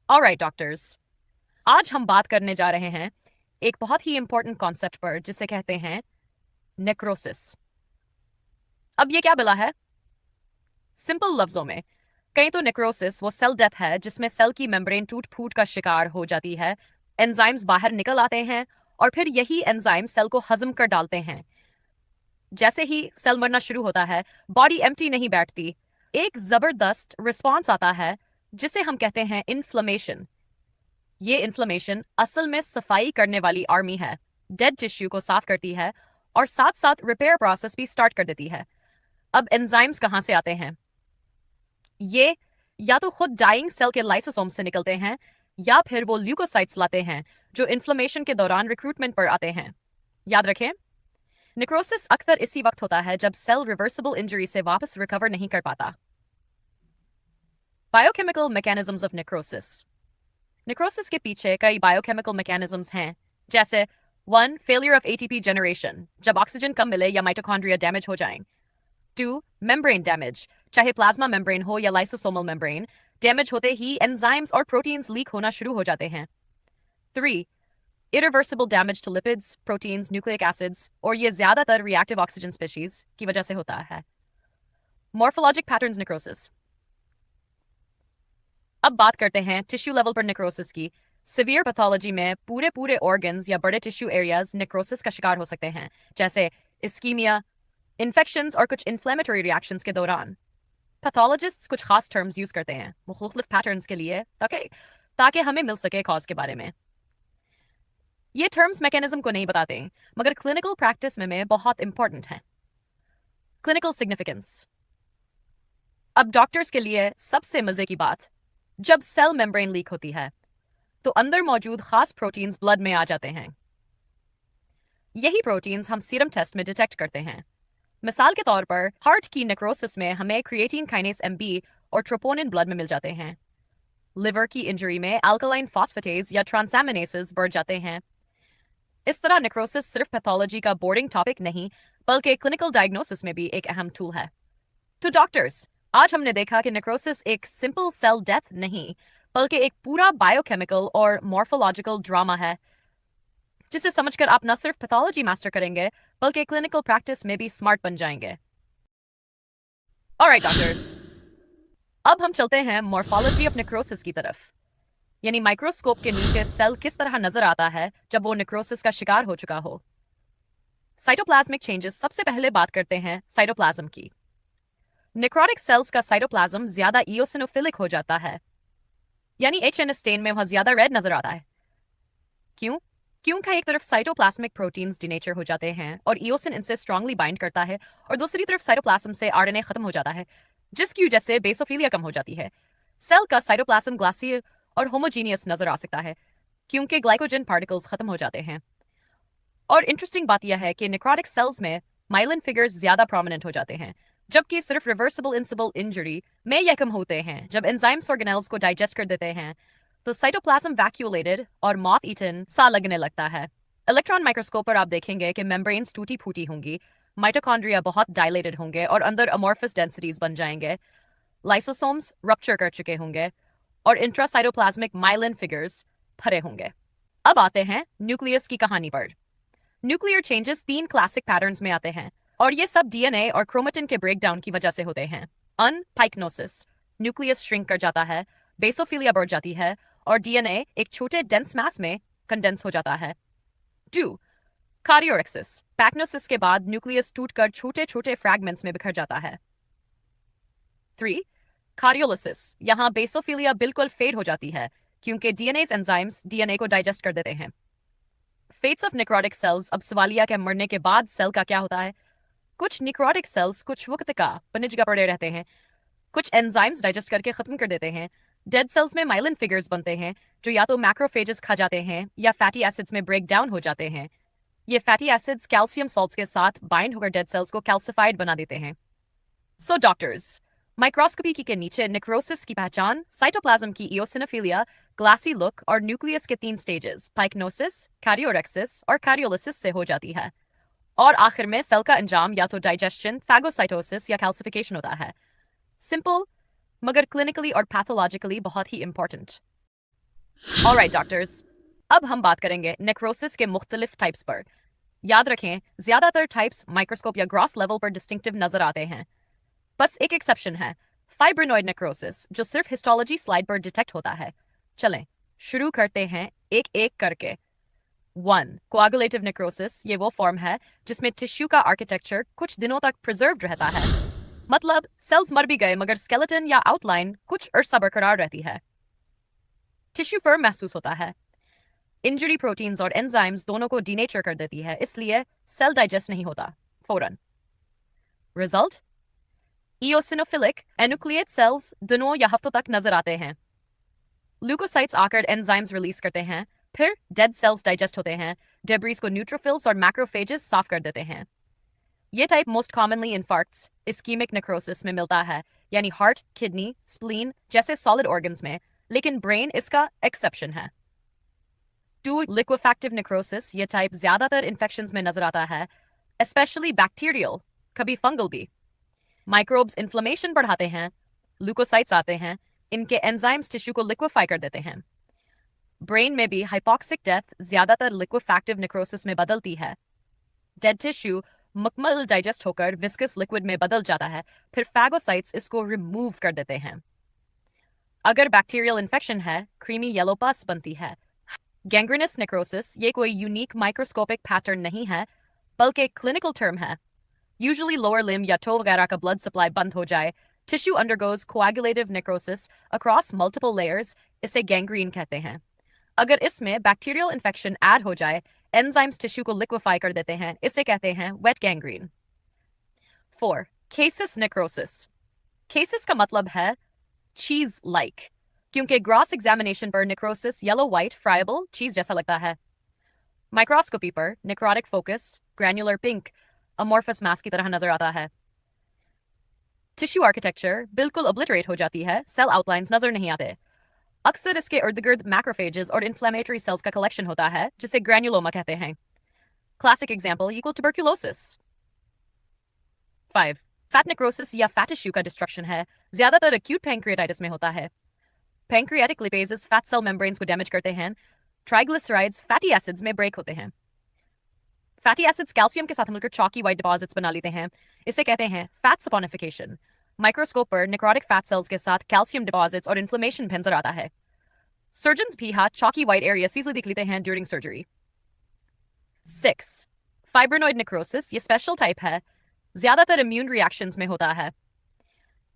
Alright doctors, आज हम बात करने जा रहे हैं एक बहुत ही इंपॉर्टेंट कॉन्सेप्ट पर जिसे कहते हैं नेक्रोसिस। अब ये क्या बिला है? सिंपल लफ्जों में कहीं तो नेक्रोसिस वो सेल डेथ है जिसमें सेल की मेम्ब्रेन टूट फूट का शिकार हो जाती है, एंजाइम्स बाहर निकल आते हैं और फिर यही एंजाइम सेल को हजम कर डालते हैं। जैसे ही सेल मरना शुरू होता है, बॉडी एम्प्टी नहीं बैठती, एक जबरदस्त रिस्पॉन्स आता है जिसे हम कहते हैं इन्फ्लेमेशन। ये इन्फ्लेमेशन असल में सफाई करने वाली आर्मी है, डेड टिश्यू को साफ करती है और साथ साथ रिपेयर प्रोसेस भी स्टार्ट कर देती है। अब एंजाइम्स कहाँ से आते हैं? ये या तो खुद डाइंग सेल के लाइसोसोम से निकलते हैं या फिर वो ल्यूकोसाइट्स लाते हैं जो इन्फ्लेमेशन के दौरान रिक्रूटमेंट पर आते हैं। याद रखें, निक्रोसिस अक्सर इसी वक्त होता है जब सेल रिवर्सिबल इंजरी से वापस रिकवर नहीं कर पाता। Biochemical mechanisms of necrosis. Necrosis के पीछे कई बायोकेमिकल मैकेनिज्म्स हैं, जैसे 1. फेलियर ऑफ एटीपी जनरेशन, जब ऑक्सीजन कम मिले या माइटोकॉन्ड्रिया डैमेज हो जाएं। 2. मेम्ब्रेन डैमेज, चाहे प्लाज्मा मेम्ब्रेन हो या लाइसोसोमल मेम्ब्रेन, डैमेज होते ही एंजाइम्स और प्रोटीन्स लीक होना शुरू हो जाते हैं। 3. irreversible damage to lipids, proteins, nucleic acids, और ये ज्यादातर reactive oxygen species की वजह से होता है। Morphologic patterns necrosis। अब बात करते हैं टिश्यू लेवल पर नेक्रोसिस की। सिवियर पैथोलॉजी में पूरे पूरे ऑर्गन्स या बड़े टिश्यू एरियाज नेक्रोसिस का शिकार हो सकते हैं, जैसे इस्कीमिया, इन्फेक्शंस और कुछ इन्फ्लेमेटरी रिएक्शंस के दौरान। पैथोलॉजिस्ट्स कुछ खास टर्म्स यूज करते हैं मुख्तलिफ पैटर्न्स के लिए ताकि हमें मिल सके कॉज के बारे में। ये टर्म्स मैकेनिज्म को नहीं बताते, मगर क्लिनिकल प्रैक्टिस में बहुत इंपॉर्टेंट हैं। Clinical significance. अब डॉक्टर्स के लिए सबसे मजे की बात, जब सेल मेम्ब्रेन लीक होती है तो अंदर मौजूद खास प्रोटीन्स ब्लड में आ जाते हैं। यही प्रोटीन्स हम सीरम टेस्ट में डिटेक्ट करते हैं। मिसाल के तौर पर हार्ट की नेक्रोसिस में हमें क्रिएटिन काइनेस एमबी और ट्रोपोनिन ब्लड में मिल जाते हैं। लिवर की इंजरी में अल्कलाइन फॉस्फेटेज या ट्रांसैमिनेसेस बढ़ जाते हैं। इस तरह नेक्रोसिस सिर्फ पैथोलॉजी का बोर्डिंग टॉपिक नहीं, बल्कि क्लिनिकल डायग्नोसिस में भी एक अहम टूल है। तो डॉक्टर्स, आज हमने देखा कि नेक्रोसिस एक सिंपल सेल डेथ नहीं, बल्कि एक पूरा बायोकेमिकल और मॉर्फोलॉजिकल ड्रामा है, जिसे समझकर आप न सिर्फ पैथोलॉजी मास्टर करेंगे बल्कि क्लिनिकल प्रैक्टिस में भी स्मार्ट बन जाएंगे। ऑलराइट डॉक्टर्स, अब हम चलते हैं मॉर्फोलॉजी ऑफ नेक्रोसिस की तरफ, यानी माइक्रोस्कोप के नीचे सेल किस तरह नजर आता है जब वो नेक्रोसिस का शिकार हो चुका हो। Cytoplasmic changes. सबसे पहले बात करते हैं साइटोप्लाज्म की। नेक्रोटिक सेल्स का साइटोप्लाज्म ज्यादा इओसिनोफिलिक हो जाता है, यानी एचएन स्टेन में वहां ज्यादा रेड नजर आता है। क्यों? क्योंकि एक तरफ साइटोप्लाज्मिक प्रोटीन्स डिनेचर हो जाते हैं और इओसिन इनसे स्ट्रांगली बाइंड करता है, और दूसरी तरफ साइटोप्लाज्म से आरएनए खत्म हो जाता है, जिसकी वजह से बेसोफिलिया कम हो जाती है। सेल का साइटोप्लाज्म ग्लासियर और होमोजीनियस नजर आ सकता है क्योंकि ग्लाइकोजन पार्टिकल्स खत्म हो जाते हैं। और इंटरेस्टिंग बात यह है कि नेक्रोटिक सेल्स में माइलिन फिगर्स ज्यादा प्रोमिनेंट हो जाते हैं, जबकि सिर्फ रिवर्सिबल इंसिबल इंजरी में यह कम होते हैं जब एंजाइम्स ऑर्गेनेल्स को डाइजेस्ट कर देते हैं, तो साइटोप्लाज्म वैक्यूलेटेड और मॉथ ईटन सा लगने लगता है। इलेक्ट्रॉन माइक्रोस्कोप पर आप देखेंगे कि मेम्ब्रेन्स टूटी फूटी होंगी, माइटोकॉन्ड्रिया बहुत डायलेटेड होंगे और अंदर अमोर्फस डेंसिटीज बन जाएंगे, लाइसोसोम्स रप्चर कर चुके होंगे और इंट्रासाइटोप्लाज्मिक माइलिन फिगर्स भरे होंगे। अब आते हैं न्यूक्लियस की कहानी पर। न्यूक्लियर चेंजेस 3 क्लासिक पैटर्न्स में आते हैं और ये सब डीएनए और क्रोमेटिन के ब्रेकडाउन की वजह से होते हैं। पाइक्नोसिस, न्यूक्लियस श्रिंक कर जाता है, बेसोफिलिया बढ़ जाती है और डीएनए एक छोटे डेंस मास में कंडेंस हो जाता है। 2. कार्डियोरेक्सिस, पैक्नोसिस के बाद न्यूक्लियस टूटकर छोटे छोटे फ्रैगमेंट्स में बिखर जाता है। 3. कार्डियोलिसिस, यहाँ बेसोफिलिया बिल्कुल फेड हो जाती है क्योंकि डीएनए एंजाइम्स डीएनए को डाइजेस्ट कर देते हैं। Fates of necrotic cells. अब सवालिया के मरने के बाद सेल का क्या होता है? कुछ नेक्रोटिक सेल्स कुछ वक्त का पनिजगा पड़े रहते हैं, कुछ एंजाइम्स डाइजेस्ट करके खत्म कर देते हैं। डेड सेल्स में माइलिन फिगर्स बनते हैं जो या तो मैक्रोफेजेस खा जाते हैं या फैटी एसिड्स में ब्रेक डाउन हो जाते हैं। ये फैटी एसिड्स कैल्शियम सॉल्ट्स के साथ बाइंड होकर डेड सेल्स को कैल्सिफाइड बना देते हैं। सो डॉक्टर्स, माइक्रोस्कोपी के नीचे नेक्रोसिस की पहचान साइटोप्लाज्म की इओसिनोफिलिया, ग्लासी लुक और न्यूक्लियस के 3 स्टेजेस पाइक्नोसिस, कार्डियोरेक्सिस और कार्डियोलिसिस से हो जाती है, और आखिर में सेल का अंजाम या तो डाइजेशन, फैगोसाइटोसिस या कैल्सिफिकेशन होता है। सिंपल, मगर क्लिनिकली और पैथोलॉजिकली बहुत ही इंपॉर्टेंट। Alright डॉक्टर्स, अब हम बात करेंगे नेक्रोसिस के मुख्तलिफ टाइप्स पर। याद रखें, ज्यादातर टाइप्स माइक्रोस्कोप या ग्रॉस लेवल पर डिस्टिंक्टिव नजर आते हैं। बस एक एक्सेप्शन है, फाइब्रिनॉइड नेक्रोसिस, जो सिर्फ हिस्टोलॉजी स्लाइड पर डिटेक्ट होता है। चलें शुरू करते हैं एक एक करके। 1. कोआगुलेटिव नेक्रोसिस, ये वो फॉर्म है जिसमें टिश्यू का आर्किटेक्चर कुछ दिनों तक प्रिजर्व्ड रहता है। मतलब सेल्स मर भी गए मगर स्केलेटन या आउटलाइन कुछ अरसा बरकरार रहती है। टिश्यू फर्म महसूस होता है। इंजरी प्रोटीन्स और एंजाइम्स दोनों को डीनेचर कर देती है, इसलिए सेल डाइजेस्ट नहीं होता फौरन। रिजल्ट, इओसिनोफिलिक एनुक्लिएट सेल्स दिनों या हफ्तों तक नजर आते हैं। ल्यूकोसाइट्स आकर एंजाइम्स रिलीज करते हैं, फिर डेड सेल्स डाइजेस्ट होते हैं, डेब्रीज को न्यूट्रोफिल्स और मैक्रोफेजेस साफ कर देते हैं। ये type most commonly infarcts, ischemic necrosis में मिलता है, यानी हार्ट, किडनी, स्प्लीन जैसे सॉलिड ऑर्गन्स में, लेकिन ब्रेन इसका एक्सेप्शन है। 2. लिक्विफैक्टिव नेक्रोसिस, ये टाइप ज्यादातर इन्फेक्शंस में नजर आता है, स्पेशली बैक्टीरियल, कभी फंगल भी। माइक्रोब्स इन्फ्लेमेशन बढ़ाते हैं, ल्यूकोसाइट्स आते हैं, इनके एंजाइम्स टिश्यू को लिक्विफाई कर देते हैं। ब्रेन में भी हाइपोक्सिक डेथ ज्यादातर लिक्विफैक्टिव नेक्रोसिस में बदलती है। डेड टिश्यू मुकम्मल डाइजेस्ट होकर विस्कस लिक्विड में बदल जाता है, फिर फैगोसाइट्स इसको रिमूव कर देते हैं। अगर बैक्टीरियल इन्फेक्शन है, क्रीमी येलो पस बनती है। गैंग्रीनस नेक्रोसिस, ये कोई यूनिक माइक्रोस्कोपिक पैटर्न नहीं है, बल्कि एक क्लिनिकल टर्म है। यूजुअली लोअर लिम या टो वगैरह का ब्लड सप्लाई बंद हो जाए, tissue undergoes coagulative necrosis across multiple layers, इसे गैंग्रीन कहते हैं। अगर इसमें बैक्टीरियल इन्फेक्शन ऐड हो जाए, एंजाइम्स टिश्यू को लिक्विफाई कर देते हैं, इसे कहते हैं wet gangrene. 4. Caseous necrosis, caseous का मतलब है चीज लाइक, क्योंकि ग्रॉस एग्जामिनेशन पर necrosis yellow white friable cheese जैसा लगता है। माइक्रोस्कोपी पर necrotic focus granular pink amorphous mass की तरह नजर आता है। टिश्यू आर्किटेक्चर बिल्कुल ऑब्लिटरेट हो जाती है, सेल आउटलाइंस नजर नहीं आते। अक्सर इसके इर्द गिर्द मैक्रोफेजेस और इन्फ्लेमेटरी सेल्स का कलेक्शन होता है, जिसे ग्रैन्युलोमा कहते हैं। Classic example equal tuberculosis. 5. Fat necrosis या फैट टिश्यू का डिस्ट्रक्शन है, ज्यादातर एक्यूट पैंक्रियाटाइटिस में होता है। पैंक्रियाटिक लिपेजेस फैट सेल मेम्ब्रेन्स को डैमेज करते हैं, ट्राइग्लिसराइड्स फैटी एसिड्स में ब्रेक होते हैं। फैटी एसिड्स कैल्शियम के साथ मिलकर चॉकी वाइट डिपॉजिट्स बना लेते हैं, इसे कहते हैं फैट सपोनिफिकेशन। माइक्रोस्कोप पर नेक्रोटिक फैट सेल्स के साथ कैल्शियम डिपॉजिट्स और इन्फ्लेमेशन भी नजर आता है। सर्जन्स भी हाथ चॉकी वाइट एरिया सीजली दिख लेते हैं ड्यूरिंग सर्जरी। 6. फाइब्रिनॉइड नेक्रोसिस, ये स्पेशल टाइप है, ज्यादातर इम्यून रिएक्शंस में होता है।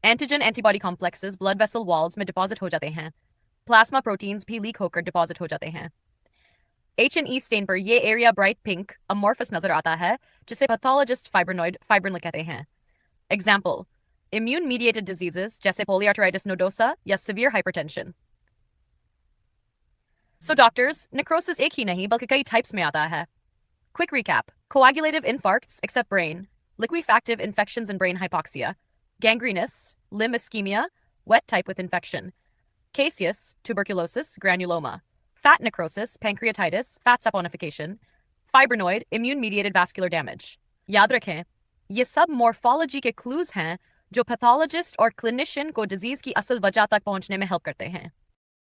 Antigen antibody complexes blood vessel walls में डिपॉजिट हो जाते हैं, प्लाज्मा प्रोटीन्स भी लीक होकर डिपॉजिट हो जाते हैं। H&E स्टेन पर ये एरिया ब्राइट पिंक अमोर्फस नजर आता है, जिसे पैथोलॉजिस्ट फाइब्रिनॉइड फाइब्रिन कहते हैं। एग्जाम्पल, इम्यून मीडिएटेड डिजीजेस जैसे पोलियार्टराइटिस नोडोसा या severe hypertension. So doctors, necrosis एक ही नहीं बल्कि कई टाइप्स में आता है। Quick recap, coagulative infarcts except brain, liquefactive infections and brain hypoxia, gangrenous, limb ischemia, wet type with infection, caseous, tuberculosis, granuloma, fat necrosis, pancreatitis, fat saponification, fibrinoid, immune-mediated vascular damage. याद रखें, ये सब morphology के clues हैं जो pathologist और clinician को disease की असल वजह तक पहुंचने में हेल्प करते हैं।